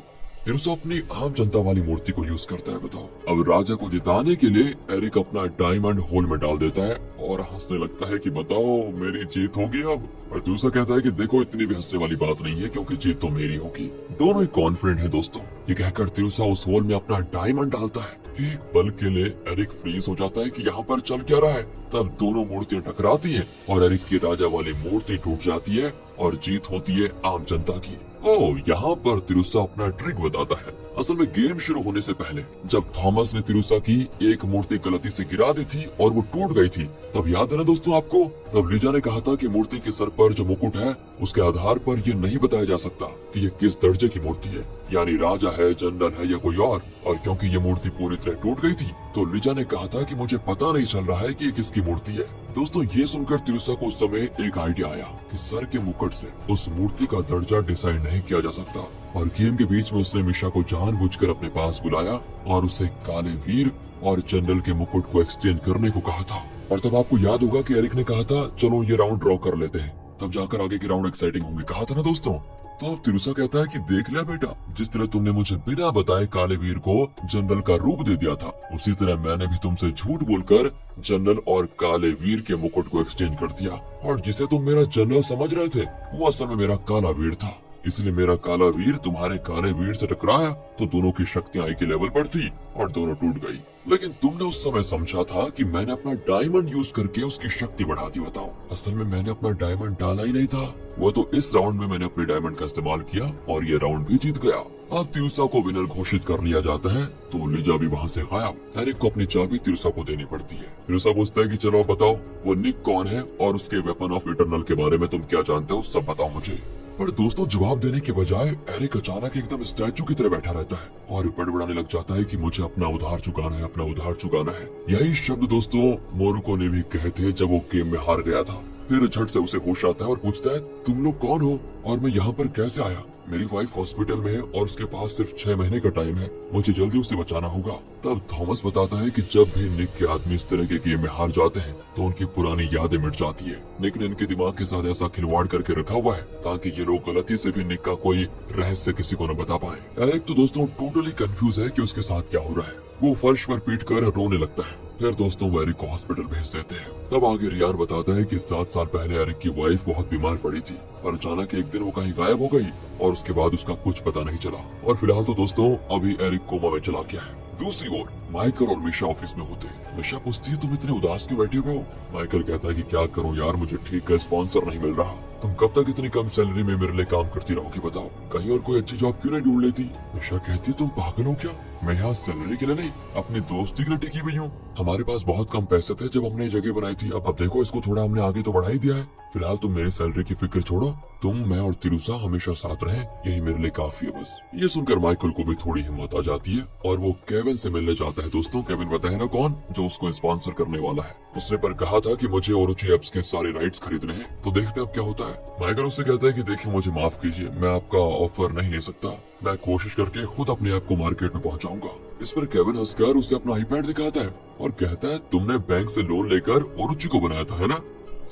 तिरुसा अपनी आम जनता वाली मूर्ति को यूज करता है। बताओ, अब राजा को जिताने के लिए एरिक अपना डायमंड होल में डाल देता है और हंसने लगता है कि बताओ मेरी जीत होगी अब। और तिरुसा कहता है कि देखो इतनी भी हंसने वाली बात नहीं है, क्योंकि जीत तो मेरी होगी। दोनों ही कॉन्फिडेंट है दोस्तों। ये कहकर तिरुसा उस होल में अपना डायमंड डालता है। एक पल के लिए एरिक फ्रीज हो जाता है कि यहाँ पर चल क्या रहा है। तब दोनों मूर्तियां टकराती हैं और एरिक की राजा वाली मूर्ति टूट जाती है और जीत होती है आम जनता की। ओह, यहाँ पर तिरुसा अपना ट्रिक बताता है। असल में गेम शुरू होने से पहले जब थॉमस ने तिरुसा की एक मूर्ति गलती से गिरा दी थी और वो टूट गई थी, तब याद है ना दोस्तों आपको, तब लीजा ने कहा था कि मूर्ति के सर पर जो मुकुट है उसके आधार पर ये नहीं बताया जा सकता कि ये किस दर्जे की मूर्ति है, यानी राजा है, जनरल है या कोई और क्योंकि ये मूर्ति पूरी तरह टूट गई थी तो लीजा ने कहा था कि मुझे पता नहीं चल रहा है कि ये किसकी मूर्ति है। दोस्तों ये सुनकर तिरुसा को उस समय एक आइडिया आया कि सर के मुकुट से उस मूर्ति का दर्जा डिसाइड नहीं किया जा सकता, और गेम के बीच में उसने मिशा को जानबूझकर अपने पास बुलाया और उसे काले वीर और जनरल के मुकुट को एक्सचेंज करने को कहा था। और तब आपको याद होगा कि एरिक ने कहा था चलो ये राउंड ड्रॉ कर लेते हैं, तब जाकर आगे के राउंड एक्साइटिंग होंगे, कहा था ना दोस्तों। तो अब तिरुसा कहता है कि देख लिया बेटा, जिस तरह तुमने मुझे बिना बताए काले वीर को जनरल का रूप दे दिया था, उसी तरह मैंने भी तुमसे झूठ बोलकर जनरल और काले वीर के मुकुट को एक्सचेंज कर दिया, और जिसे तुम मेरा जनरल समझ रहे थे वो असल में मेरा काला वीर था। इसलिए मेरा काला वीर तुम्हारे काले वीर से टकराया तो दोनों की शक्तियां एक ही लेवल पर थी और दोनों टूट गई। लेकिन तुमने उस समय समझा था कि मैंने अपना डायमंड यूज करके उसकी शक्ति बढ़ा दी। बताओ, असल में मैंने अपना डायमंड डाला ही नहीं था, वो तो इस राउंड में मैंने अपने डायमंड का इस्तेमाल किया और ये राउंड भी जीत गया। अब तिरुसा को विनर घोषित कर लिया जाता है तो लीजा भी वहाँ से गायब। एरिक को अपनी चाबी तिरुसा को देनी पड़ती है। तिरुसा पूछता है कि चलो बताओ वो निक कौन है और उसके वेपन ऑफ इटरनल के बारे में तुम क्या जानते हो, सब बताओ मुझे। पर दोस्तों जवाब देने के बजाय एरिक अचानक एकदम स्टैचू की तरह बैठा रहता है और बड़बड़ाने लग जाता है कि मुझे अपना उधार चुकाना है, अपना उधार चुकाना है। यही शब्द दोस्तों मोरुको ने भी कहे थे जब वो गेम में हार गया था। फिर झट से उसे होश आता है और पूछता है तुम लोग कौन हो और मैं यहाँ पर कैसे आया। मेरी वाइफ हॉस्पिटल में है और उसके पास सिर्फ 6 महीने का टाइम है, मुझे जल्दी उसे बचाना होगा। तब थॉमस बताता है कि जब भी निक के आदमी इस तरह के गेम में हार जाते हैं तो उनकी पुरानी यादें मिट जाती है। निक ने इनके दिमाग के साथ ऐसा खिलवाड़ करके रखा हुआ है ताकि ये लोग गलती से भी निक का कोई रहस्य किसी को न बता पाए। एरिक तो दोस्तों टोटली कंफ्यूज है कि उसके साथ क्या हो रहा है। वो फर्श पर पीट कर रोने लगता है। फिर दोस्तों वो एरिक को हॉस्पिटल भेज देते हैं। तब आगे रियान बताता है कि 7 साल पहले एरिक की वाइफ बहुत बीमार पड़ी थी, पर अचानक एक दिन वो कहीं गायब हो गई और उसके बाद उसका कुछ पता नहीं चला। और फिलहाल तो दोस्तों अभी एरिक कोमा में चला गया है। दूसरी ओर माइकल और मिशा ऑफिस में होते हैं। मिशा पूछती है तुम इतने उदास क्यों बैठे हुए हो। माइकल कहता है कि क्या करूं यार, मुझे ठीक का स्पॉन्सर नहीं मिल रहा। तुम कब तक इतनी कम सैलरी में मेरे लिए काम करती रहोगी बताओ, कहीं और कोई अच्छी जॉब क्यों नहीं ढूंढ लेती। मिशा कहती है तुम पागल हो क्या, मैं यहाँ सैलरी के लिए नहीं अपनी दोस्ती के लिए टिकी हुई हूँ। हमारे पास बहुत कम पैसे थे जब हमने ये जगह बनाई थी, अब देखो इसको थोड़ा हमने आगे तो बढ़ा ही दिया है। फिलहाल तुम मेरी सैलरी की फिक्र छोड़ो, तुम मैं और तिरुसा हमेशा साथ रहे, यही मेरे लिए काफी है बस। ये सुनकर माइकल को भी थोड़ी हिम्मत आ जाती है और वो केविन से मिलने जाता है। दोस्तों केविन पता है ना कौन, जो उसको स्पॉन्सर करने वाला है। उसने पर कहा था कि मुझे ओरोची एप्स के सारे राइट्स खरीदने हैं, तो देखते हैं अब क्या होता है। माइकल उससे कहता है कि देखिए मुझे माफ कीजिए, मैं आपका ऑफर नहीं ले सकता, मैं कोशिश करके खुद अपने आप को मार्केट में पहुंचाऊंगा। इस पर केविन हंसकर उसे अपना आईपैड दिखाता है और कहता है तुमने बैंक से लोन लेकर ओरुचि को बनाया था है ना,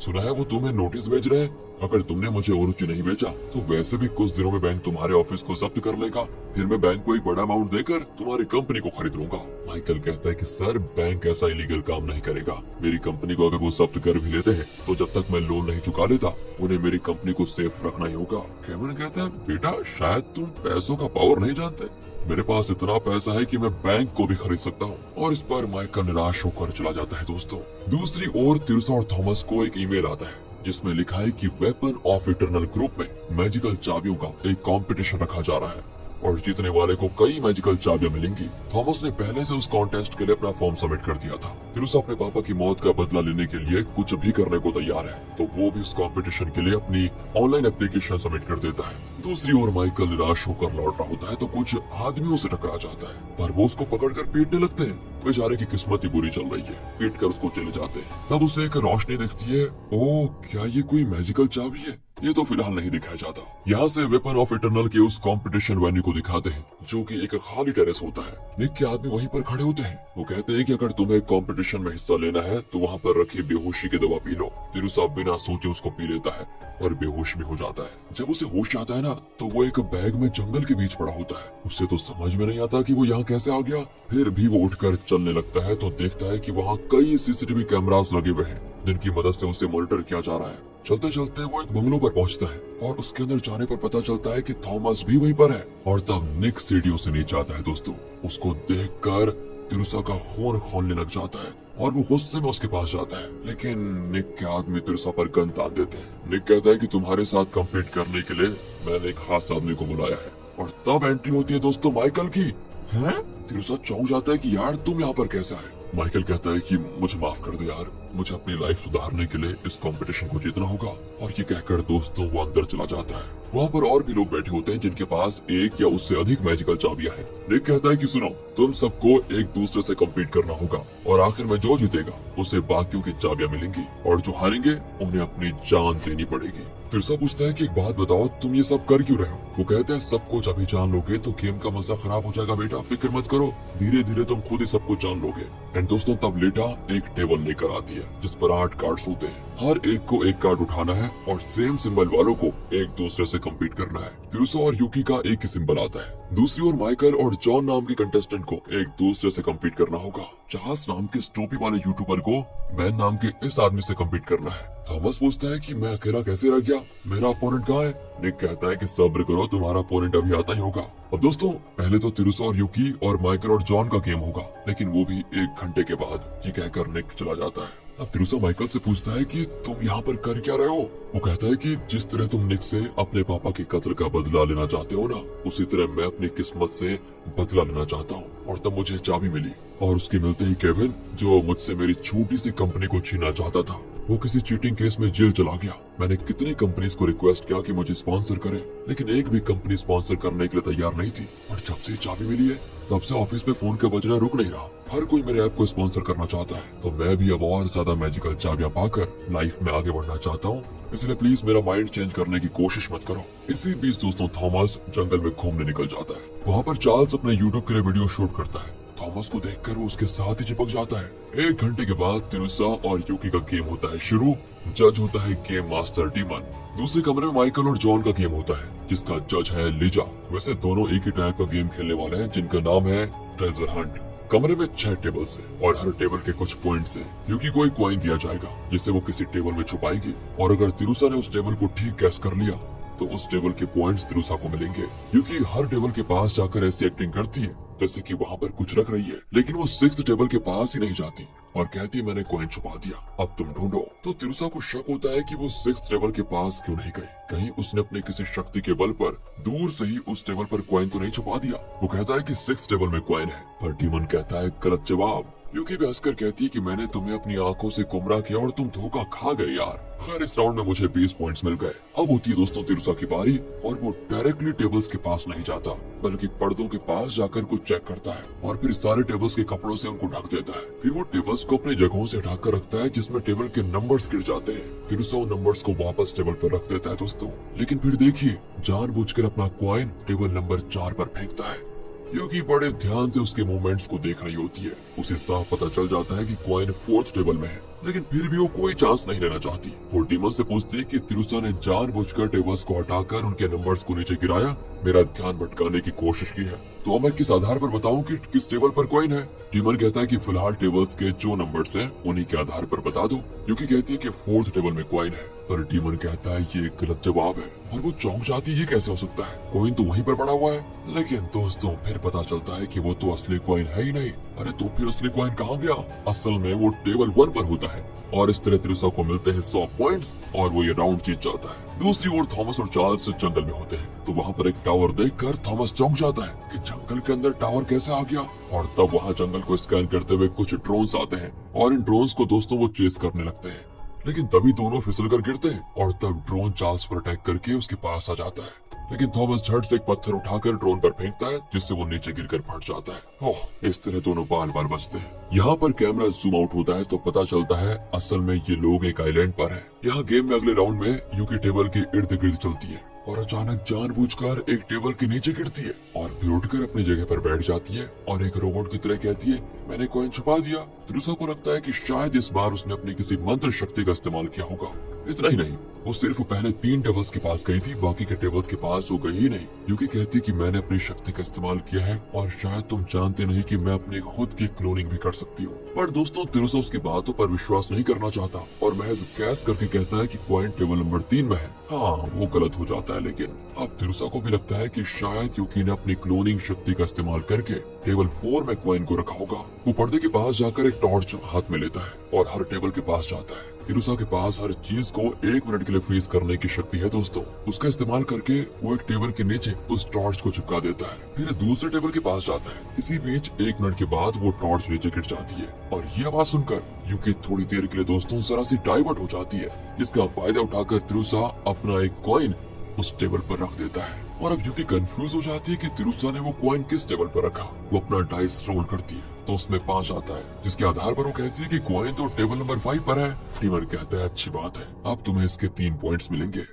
सुना है वो तुम्हें नोटिस भेज रहे हैं। अगर तुमने मुझे ओरुचि नहीं बेचा तो वैसे भी कुछ दिनों में बैंक तुम्हारे ऑफिस को जब्त कर लेगा, फिर मैं बैंक को एक बड़ा अमाउंट देकर तुम्हारी कंपनी को खरीद लूंगा। माइकल कहता है कि सर बैंक ऐसा इलीगल काम नहीं करेगा, मेरी कंपनी को अगर वो जब्त कर भी लेते हैं तो जब तक मैं लोन नहीं चुका लेता उन्हें मेरी कंपनी को सेफ रखना ही होगा। केविन कहता है बेटा शायद तुम पैसों का पावर नहीं जानते, मेरे पास इतना पैसा है कि मैं बैंक को भी खरीद सकता हूँ। और इस पर माइकल निराश होकर चला जाता है। दोस्तों दूसरी ओर तिरुसा और थॉमस को एक ईमेल आता है जिसमें लिखा है कि वेपन ऑफ इटरनल ग्रुप में मैजिकल चाबियों का एक कंपटीशन रखा जा रहा है और जीतने वाले को कई मैजिकल चाबियां मिलेंगी। थॉमस ने पहले से उस कॉन्टेस्ट के लिए अपना फॉर्म सबमिट कर दिया था। तिरुसा अपने पापा की मौत का बदला लेने के लिए कुछ भी करने को तैयार है, तो वो भी इस कंपटीशन के लिए अपनी ऑनलाइन एप्लीकेशन सबमिट कर देता है। दूसरी ओर माइकल निराश होकर लौट रहा होता है तो कुछ आदमियों से टकरा जाता है, पर वो उसको पकड़कर पीटने लगते हैं। बेचारे की किस्मत ही बुरी चल रही है, पीट कर उसको चले जाते हैं। तब उसे एक रोशनी दिखती है। ओ क्या ये कोई मैजिकल चाबी है, ये तो फिलहाल नहीं दिखाया जाता। यहाँ से वेपन ऑफ इटरनल के उस कंपटीशन वेन्यू को दिखाते हैं जो कि एक खाली टेरेस होता है। निक के आदमी वहीं पर खड़े होते हैं। वो कहते हैं कि अगर तुम्हें कंपटीशन में हिस्सा लेना है तो वहाँ पर रखी बेहोशी की दवा पी लो। तिरुसा बिना सोचे उसको पी लेता है और बेहोश भी हो जाता है। जब उसे होश आता है ना तो वो एक बैग में जंगल के बीच पड़ा होता है। उसे तो समझ में नहीं आता कि वो यहाँ कैसे आ गया। फिर भी वो उठकर चलने लगता है तो देखता है कि वहाँ कई सीसीटीवी कैमरास लगे हुए हैं जिनकी मदद से उसे मॉनिटर किया जा रहा है। चलते चलते वो एक बंगलों पर पहुंचता है और उसके अंदर जाने पर पता चलता है कि थॉमस भी वहीं पर है। और तब निक सीढ़ियों से नीचे आता है। दोस्तों उसको देखकर तिरुसा का खून खौलने लग जाता है और वो गुस्से में उसके पास जाता है, लेकिन निक के आदमी तिरसा पर गन तान देते हैं। निक कहता है कि तुम्हारे साथ कम्पीट करने के लिए मैंने एक खास आदमी को बुलाया है, और तब एंट्री होती है दोस्तों माइकल की। हैं? तिरसा चौंक जाता है कि यार तुम यहाँ पर कैसे आए? माइकल कहता है कि मुझे माफ कर दो यार, मुझे अपनी लाइफ सुधारने के लिए इस कंपटीशन को जीतना होगा। और ये कहकर दोस्तों वो अंदर चला जाता है। वहाँ पर और भी लोग बैठे होते हैं जिनके पास एक या उससे अधिक मैजिकल चाबियां हैं। निक कहता है कि सुनो, तुम सबको एक दूसरे से कम्पीट करना होगा, और आखिर में जो जीतेगा उसे बाकियों की चाबियां मिलेंगी, और जो हारेंगे उन्हें अपनी जान देनी पड़ेगी। तिरसा पूछता है कि एक बात बताओ, तुम ये सब कर क्यों रहे हो? वो कहते हैं सब कुछ अभी जान लोगे तो गेम का मजा खराब हो जाएगा बेटा, फिक्र मत करो, धीरे धीरे तुम खुद ही सब कुछ जान लोगे। एंड दोस्तों तब लेटा एक टेबल लेकर आती है जिस पर 8 कार्ड्स होते हैं। हर एक को एक कार्ड उठाना है और सेम सिंबल वालों को एक दूसरे से कम्पीट करना है। तिरसा और यूकी का एक ही सिंबल आता है। दूसरी ओर माइकल और जॉन नाम के कंटेस्टेंट को एक दूसरे से कम्पीट करना होगा। चार्ल्स नाम के टोपी वाले यूट्यूबर को बैन नाम के इस आदमी से कम्पीट करना है। थॉमस पूछता है कि मैं अकेला कैसे रह गया, मेरा अपोनेंट कहाँ है? निक कहता है कि सब्र करो, तुम्हारा अपोनेंट अभी आता ही होगा। अब दोस्तों पहले तो तिरसा और यूकी और माइकल और जॉन का गेम होगा, लेकिन वो भी 1 घंटे के बाद। ये कहकर निक चला जाता है। अब तिरसा माइकल से पूछता है कि तुम यहाँ पर कर क्या रहे हो? वो कहता है कि जिस तरह तुम निक से अपने पापा के कत्ल का बदला लेना चाहते हो ना, उसी तरह मैं अपनी किस्मत से बदला लेना चाहता हूँ। और तब मुझे चाबी मिली, और उसके मिलते ही केविन, जो मुझसे मेरी छोटी सी कंपनी को छीनना चाहता था, वो किसी चीटिंग केस में जेल चला गया। मैंने कितनी कंपनीज को रिक्वेस्ट किया कि मुझे स्पॉन्सर करे, लेकिन एक भी कंपनी स्पॉन्सर करने के लिए तैयार नहीं थी। और जब से चाबी मिली है तब से ऑफिस में फोन का बजना रुक नहीं रहा। हर कोई मेरे ऐप को स्पॉन्सर करना चाहता है, तो मैं भी अब और ज्यादा मैजिकल चाबियां पाकर लाइफ में आगे बढ़ना चाहता हूँ। इसलिए प्लीज मेरा माइंड चेंज करने की कोशिश मत करो। इसी बीच दोस्तों थॉमस जंगल में घूमने निकल जाता है। वहाँ पर चार्ल्स अपने यूट्यूब के लिए वीडियो शूट करता है। थॉमस को देखकर वो उसके साथ ही चिपक जाता है। 1 घंटे के बाद तिरसा और यूकी का गेम होता है शुरू। जज होता है गेम मास्टर डीमन। दूसरे कमरे में माइकल और जॉन का गेम होता है, जिसका जज है लिजा। वैसे दोनों एक ही टाइप का गेम खेलने वाले हैं, जिनका नाम है ट्रेजर हंट। कमरे में 6 टेबल्स हैं, और हर टेबल के कुछ पॉइंट्स हैं। यूकी को एक कॉइन दिया जाएगा जिसे वो किसी टेबल में छुपाएगी, और अगर तिरसा ने उस टेबल को ठीक गैस कर लिया तो उस टेबल के पॉइंट्स तिरसा को मिलेंगे। यूकी हर टेबल के पास जाकर ऐसी एक्टिंग करती है जैसे कि वहाँ पर कुछ रख रही है, लेकिन वो 6th टेबल के पास ही नहीं जाती और कहती है मैंने कॉइन छुपा दिया, अब तुम ढूंढो। तो तिरसा को शक होता है कि वो 6th टेबल के पास क्यों नहीं गई, कहीं उसने अपने किसी शक्ति के बल पर दूर से ही उस टेबल पर कॉइन तो नहीं छुपा दिया। वो कहता है कि 6th टेबल में कॉइन है, पर डीमन कहता है गलत जवाब। यूकी भी हंसकर कहती है कि मैंने तुम्हें अपनी आंखों से गुमराह किया और तुम धोखा खा गए यार। खैर इस राउंड में मुझे 20 पॉइंट्स मिल गए। अब होती है दोस्तों तिरसा की बारी, और वो डायरेक्टली टेबल्स के पास नहीं जाता, बल्कि पर्दों के पास जाकर कुछ चेक करता है, और फिर सारे टेबल्स के कपड़ों से उनको ढक देता है। फिर वो टेबल्स को अपनी जगहों से ढक कर रखता है जिसमें टेबल के नंबर्स गिर जाते हैं। तिरसा उन नंबर्स को वापस टेबल पर रख देता है दोस्तों, लेकिन फिर देखिए जानबूझकर अपना कॉइन टेबल नंबर 4 पर फेंकता है। यूकी बड़े ध्यान से उसके मूवमेंट्स को देख रही होती है। उसे साफ पता चल जाता है कि कॉइन 4th टेबल में है, लेकिन फिर भी वो कोई चांस नहीं लेना चाहती। वो डीमन से पूछती है कि तिरसा ने जानबूझकर टेबल्स को हटाकर उनके नंबर्स को नीचे गिराया, मेरा ध्यान भटकाने की कोशिश की है, तो मैं किस आधार पर बताऊं कि किस टेबल पर कॉइन है? डीमन कहता है कि फिलहाल टेबल्स के जो नंबर्स हैं उन्हीं के आधार पर बता दो। यूकी कहती है कि 4th टेबल में कॉइन है, पर डीमन कहता है ये गलत जवाब है, और वो चौंक जाती है ये कैसे हो सकता है, कॉइन तो वहीं पर पड़ा हुआ है। लेकिन दोस्तों फिर पता चलता है कि वो तो असली कॉइन है ही नहीं। अरे तो फिर असली कॉइन कहाँ गया? असल में वो टेबल 1 पर होता है, और इस तरह तिरसा को मिलते हैं 100 पॉइंट्स, और वो ये राउंड जीत जाता है। दूसरी ओर थॉमस और चार्ल्स जंगल में होते हैं, तो वहाँ पर एक टावर देखकर थॉमस चौंक जाता है कि जंगल के अंदर टावर कैसे आ गया। और तब वहाँ जंगल को स्कैन करते हुए कुछ ड्रोन्स आते हैं, और इन ड्रोन्स को दोस्तों वो चेस करने लगते हैं, लेकिन तभी दोनों फिसल कर गिरते हैं, और तब ड्रोन चार्ल्स पर अटैक करके उसके पास आ जाता है। लेकिन थॉमस झट से एक पत्थर उठाकर ड्रोन पर फेंकता है, जिससे वो नीचे गिरकर फट जाता है। ओह, इस तरह दोनों बाल बाल बचते हैं। यहाँ पर कैमरा जूम आउट होता है तो पता चलता है असल में ये लोग एक आइलैंड पर हैं। यहाँ गेम में अगले राउंड में यूकी टेबल के इर्द गिर्द चलती है, और अचानक जानबूझकर एक टेबल के नीचे गिरती है, और फिर उठकर अपनी जगह पर बैठ जाती है, और एक रोबोट की तरह कहती है मैंने कॉइन छुपा दिया। तिरसा को लगता है कि शायद इस बार उसने अपनी किसी मंत्र शक्ति का इस्तेमाल किया होगा, इतना ही नहीं, वो सिर्फ पहले 3 टेबल्स के पास गई थी, बाकी के टेबल्स के पास वो गई ही नहीं। यूकी कहती कि मैंने अपनी शक्ति का इस्तेमाल किया है और शायद तुम जानते नहीं कि मैं अपनी खुद की क्लोनिंग भी कर सकती हूँ। पर दोस्तों तिरुसा उसकी बातों पर विश्वास नहीं करना चाहता और महज गैस करके कहता है कि कॉइन टेबल नंबर 3 में है। हाँ, वो गलत हो जाता है, लेकिन अब तिरुसा को भी लगता है कि शायद यूकी ने अपनी क्लोनिंग शक्ति का इस्तेमाल करके टेबल 4 में कॉइन को रखा होगा। वो पर्दे के पास जाकर एक टॉर्च हाथ में लेता है और हर टेबल के पास जाता है। तिरुसा के पास हर चीज को 1 मिनट के लिए फ्रीज करने की शक्ति है दोस्तों। उसका इस्तेमाल करके वो एक टेबल के नीचे उस टॉर्च को चिपका देता है, फिर दूसरे टेबल के पास जाता है। इसी बीच 1 मिनट के बाद वो टॉर्च नीचे गिर जाती है और ये आवाज सुनकर यूकी थोड़ी देर के लिए दोस्तों जरा सी डाइवर्ट हो जाती है, जिसका फायदा उठाकर तिरुसा अपना एक कॉइन उस टेबल पर रख देता है। और अब यूकी कंफ्यूज हो जाती है कि तिरुसा ने वो कॉइन किस टेबल पर रखा। वो अपना डाइस रोल करती है तो उसमें 5 आता है, जिसके आधार पर वो कहती है कि कॉइन तो टेबल नंबर 5 पर है। डीमन कहता है अच्छी बात है, अब तुम्हें इसके 3 पॉइंट्स मिलेंगे।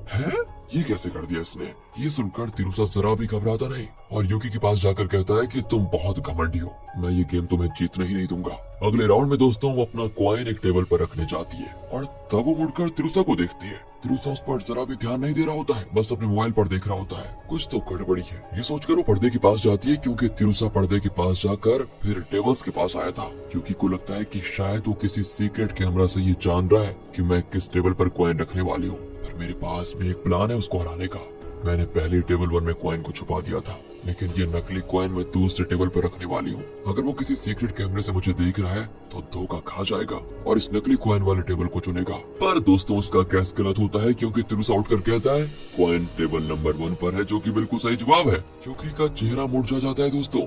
है? ये कैसे कर दिया इसने? ये सुनकर तिरुसा जरा भी घबराता नहीं और यूकी के पास जाकर कहता है कि तुम बहुत घमंडी हो, मैं ये गेम तुम्हें जीतने ही नहीं दूंगा। अगले राउंड में दोस्तों वो अपना कॉइन एक टेबल पर रखने जाती है और तब वो मुड़कर तिरुसा को देखती है। तिरुसा उस पर जरा भी ध्यान नहीं दे रहा होता है, बस अपने मोबाइल पर देख रहा होता है। कुछ तो गड़बड़ी है, ये सोचकर वो पर्दे के पास जाती है, क्योंकि तिरुसा पर्दे के पास जाकर फिर टेबल्स के पास आया था। क्योंकि को लगता है कि शायद वो किसी सीक्रेट कैमरा से ये जान रहा है कि मैं किस टेबल पर कॉइन रखने वाली हूँ। पर मेरे पास भी एक प्लान है उसको हराने का। मैंने पहले टेबल 1 में कॉइन को छुपा दिया था, लेकिन ये नकली कॉइन मैं दूसरे टेबल पर रखने वाली हूँ। अगर वो किसी सीक्रेट कैमरे से मुझे देख रहा है तो धोखा खा जाएगा और इस नकली कॉइन वाले टेबल को चुनेगा। पर दोस्तों उसका गैस गलत होता है, क्योंकि तिरुसा उठकर कहता है कॉइन टेबल नंबर 1 पर है, जो कि बिल्कुल सही जवाब है। क्योंकि का चेहरा मुरझा जाता है दोस्तों।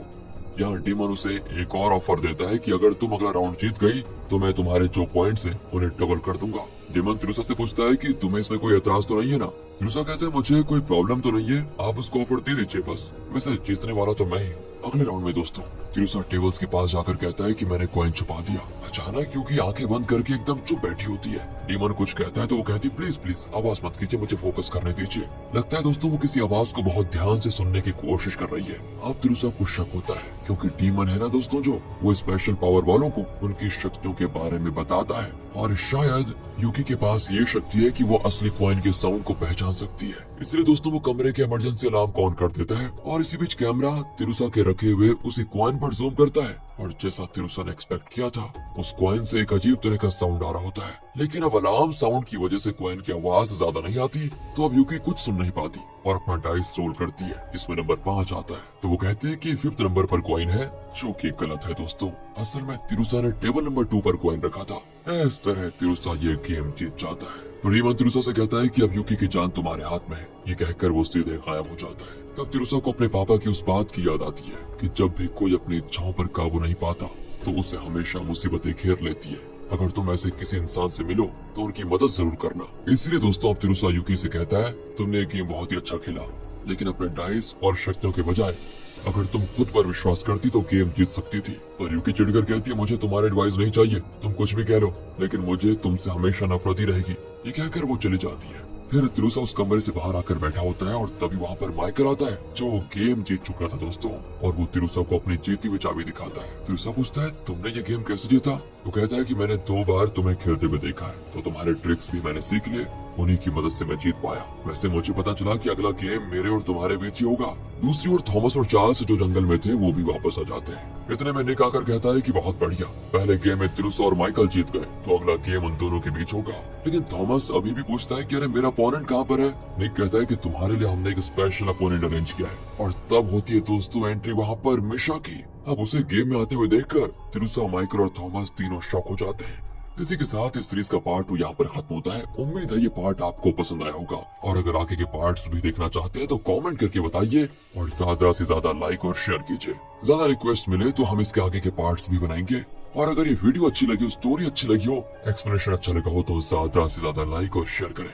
यहाँ डीमन उसे एक और ऑफर देता है कि अगर तुम अगला राउंड जीत गई तो मैं तुम्हारे जो पॉइंट्स हैं उन्हें डबल कर दूंगा। डीमन तिरुसा से पूछता है कि तुम्हें इसमें कोई एतराज तो नहीं है ना? तिरुसा कहता है मुझे कोई प्रॉब्लम तो नहीं है, आप उसको ऑफर दे दीजिए बस, वैसे जीतने वाला तो मैं ही। अगले राउंड में दोस्तों तिरुसा टेबल्स के पास जाकर कहता है कि मैंने कॉइन छुपा दिया। अचानक क्योंकि आंखें बंद करके एकदम चुप बैठी होती है। डीमन कुछ कहता है तो वो कहती प्लीज प्लीज आवाज मत कीजिए, मुझे फोकस करने दीजिए। लगता है दोस्तों वो किसी आवाज को बहुत ध्यान से सुनने की कोशिश कर रही है। अब तिरुसा को शक होता है, क्योंकि डीमन है ना दोस्तों जो, वो स्पेशल पावर वालों को उनकी शक्तियों के बारे में बताता है और शायद यूकी के पास ये शक्ति है कि वो असली कॉइन के साउंड को पहचान सकती है। इसलिए दोस्तों वो कमरे के इमरजेंसी अलार्म को ऑन कर देता है और इसी बीच कैमरा तिरुसा के रखे हुए उसी कॉइन पर जूम करता है और जैसा तिरुसा ने एक्सपेक्ट किया था उस कॉइन से एक अजीब तरह का साउंड आ रहा होता है। लेकिन अब अलार्म साउंड की वजह से कॉइन की आवाज ज्यादा नहीं आती, तो अब यूकी कुछ सुन नहीं पाती और अपना डाइस रोल करती है, जिसमें नंबर 5 आता है। तो वो कहती है कि 5th नंबर पर कॉइन है, जो कि गलत है दोस्तों। असल में तिरुसा ने टेबल नंबर 2 पर कॉइन रखा था। इस तरह तिरुसा ये गेम जीत जाता है। तो डीमन तिरुसा से कहता है कि अब यूकी की जान तुम्हारे हाथ में है। ये कहकर वो सीधे गायब हो जाता है। तब तिरुसा को अपने पापा की उस बात की याद आती है कि जब भी कोई अपनी इच्छाओं पर काबू नहीं पाता तो उसे हमेशा मुसीबतें घेर लेती है। अगर तुम ऐसे किसी इंसान से मिलो तो उनकी मदद जरूर करना। इसलिए दोस्तों अब तिरुसा यूकी से कहता है तुमने ये गेम बहुत ही अच्छा खेला, लेकिन अपने डाइस और शक्तियों के बजाय अगर तुम खुद पर विश्वास करती तो गेम जीत सकती थी। पर यूकी चिढ़कर कहती है मुझे तुम्हारे एडवाइस नहीं चाहिए, तुम कुछ भी कह लो, लेकिन मुझे तुमसे हमेशा नफरत ही रहेगी। ये कहकर वो चली जाती है। फिर तिरुसा उस कमरे से बाहर आकर बैठा होता है और तभी वहाँ पर माइकल आता है, जो गेम जीत चुका था दोस्तों, और वो तिरुसा को अपनी जीती हुई चाबी दिखाता है। तिरुसा पूछता है तुमने ये गेम कैसे जीता? वो कहता है कि मैंने 2 बार तुम्हें खेलते हुए देखा है, तो तुम्हारे ट्रिक्स भी मैंने सीख लिए, उन्हीं की मदद से मैं जीत पाया। वैसे मुझे पता चला कि अगला गेम मेरे और तुम्हारे बीच ही होगा। दूसरी ओर थॉमस और चार्ल्स जो जंगल में थे वो भी वापस आ जाते हैं। इतने में निक आकर कहता है कि बहुत बढ़िया, पहले गेम में तिरुसा और माइकल जीत गए, तो अगला गेम उन दोनों के बीच होगा। लेकिन थॉमस अभी भी पूछता है कि अरे मेरा अपोनेंट कहाँ पर है? निक कहता है कि तुम्हारे लिए हमने एक स्पेशल अपोनेंट अरेंज किया है। और तब होती है दोस्तों एंट्री वहाँ पर मिशा की। अब उसे गेम में आते हुए देखकर तिरुसा, माइकल और थॉमस तीनों शॉक हो जाते हैं। इसी के साथ इस सीरीज का पार्ट 2 यहाँ पर खत्म होता है। उम्मीद है ये पार्ट आपको पसंद आया होगा, और अगर आगे के पार्ट्स भी देखना चाहते हैं तो कमेंट करके बताइए और ज्यादा से ज्यादा लाइक और शेयर कीजिए। ज्यादा रिक्वेस्ट मिले तो हम इसके आगे के पार्ट्स भी बनाएंगे। और अगर ये वीडियो अच्छी लगी हो, स्टोरी अच्छी लगी हो, एक्सप्लेनेशन अच्छा लगा हो, तो ज्यादा से ज्यादा लाइक और शेयर करें।